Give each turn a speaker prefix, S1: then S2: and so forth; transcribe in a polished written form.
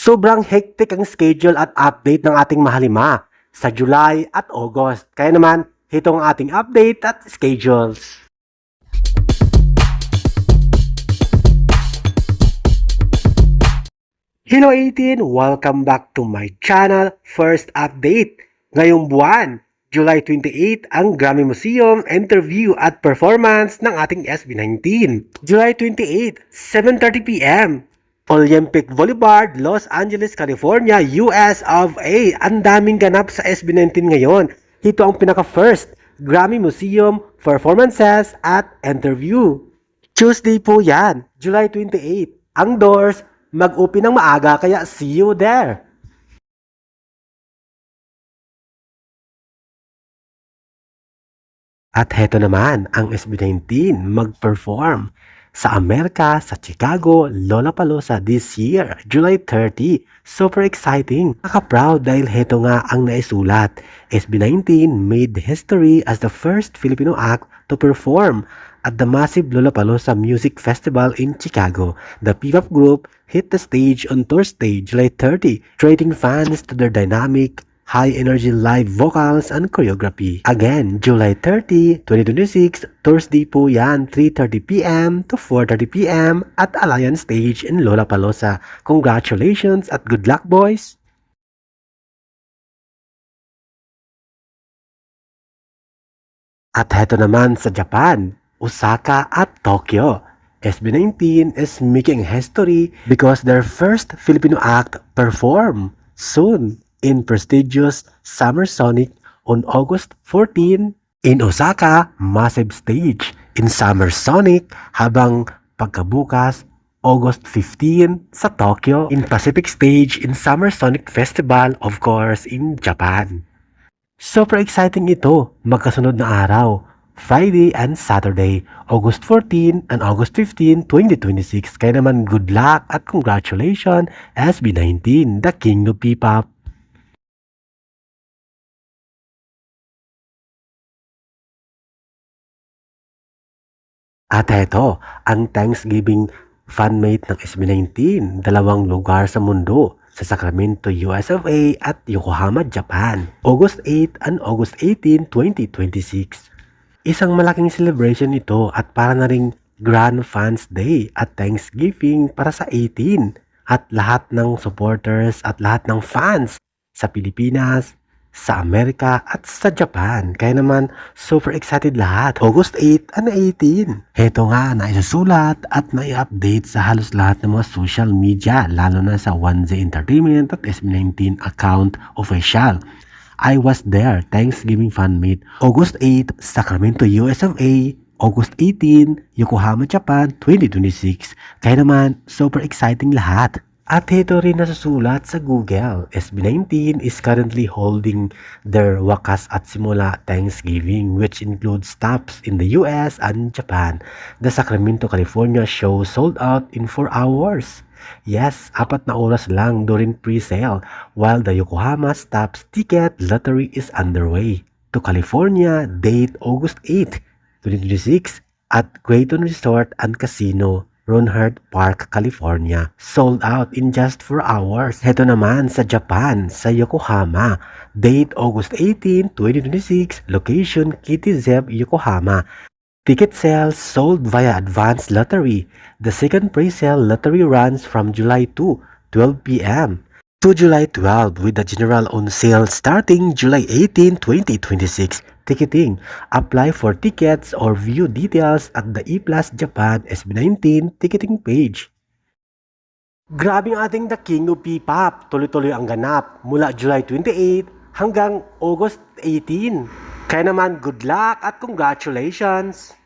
S1: Sobrang hectic ang schedule at update ng ating mahalima sa July at August. Kaya naman, ito ang ating update at schedules. Hello 18! Welcome back to my channel. First update. Ngayong buwan, July 28, ang Grammy Museum interview at performance ng ating SB19. July 28, 7:30 p.m. Olympic Boulevard, Los Angeles, California, US of A. Ang daming ganap sa SB19 ngayon. Ito ang pinaka-first Grammy Museum performances at interview. Tuesday po yan, July 28. Ang doors mag-open ng maaga kaya see you there. At heto naman ang SB19 mag-perform sa Amerika, sa Chicago, Lollapalooza this year, July 30. Super exciting. Nakaka-proud dahil heto nga ang naisulat. SB19 made history as the first Filipino act to perform at the massive Lollapalooza Music Festival in Chicago. The P-pop group hit the stage on Thursday, July 30, treating fans to their dynamic, high-energy live vocals and choreography. Again, July 30, 2026, Thursday po yan, 3:30 p.m. to 4:30 p.m. at Alliance Stage in Lollapalooza. Congratulations at good luck, boys! At heto naman sa Japan, Osaka at Tokyo. SB19 is making history because their first Filipino act perform soon in prestigious Summer Sonic on August 14 in Osaka, massive stage in Summer Sonic, habang pagkabukas August 15 sa Tokyo in Pacific Stage in Summer Sonic Festival, of course, in Japan. Super exciting ito, magkasunod na araw, Friday and Saturday, August 14 and August 15, 2026. Kaya naman good luck at congratulations SB19, the King of P-pop. At ito, ang Thanksgiving fanmate ng SB19, dalawang lugar sa mundo, sa Sacramento, US of A at Yokohama, Japan, August 8 and August 18, 2026. Isang malaking celebration ito at para na ring Grand Fans Day at Thanksgiving para sa 18 at lahat ng supporters at lahat ng fans sa Pilipinas, sa Amerika at sa Japan. Kaya naman super excited lahat. August 8 and 18. Heto nga na isusulat at na-update sa halos lahat ng mga social media, lalo na sa 1Z Entertainment at SB19 account official. I was there, Thanksgiving fan meet. August 8, Sacramento, US of A. August 18, Yokohama, Japan, 2026. Kaya naman super exciting lahat. At ito rin nasusulat sa Google, SB19 is currently holding their Wakas at Simula Thanksgiving, which includes stops in the US and Japan. The Sacramento, California show sold out in 4 hours. Yes, 4 na oras lang during pre-sale, while the Yokohama stops ticket lottery is underway. To California, date August 8, 2026 at Clayton Resort and Casino, Ronhard Park, California. Sold out in just 4 hours. Heto naman sa Japan, sa Yokohama. Date August 18, 2026. Location Kitty Zeb, Yokohama. Ticket sales sold via advanced lottery. The second pre-sale lottery runs from July 2, 12 p.m. to July 12 with the general on sale starting July 18, 2026. Ticketing. Apply for tickets or view details at the ePlus Japan SB19 ticketing page. Grabe ang ating The King of P-pop. Tuloy-tuloy ang ganap mula July 28 hanggang August 18. Kaya naman good luck at congratulations!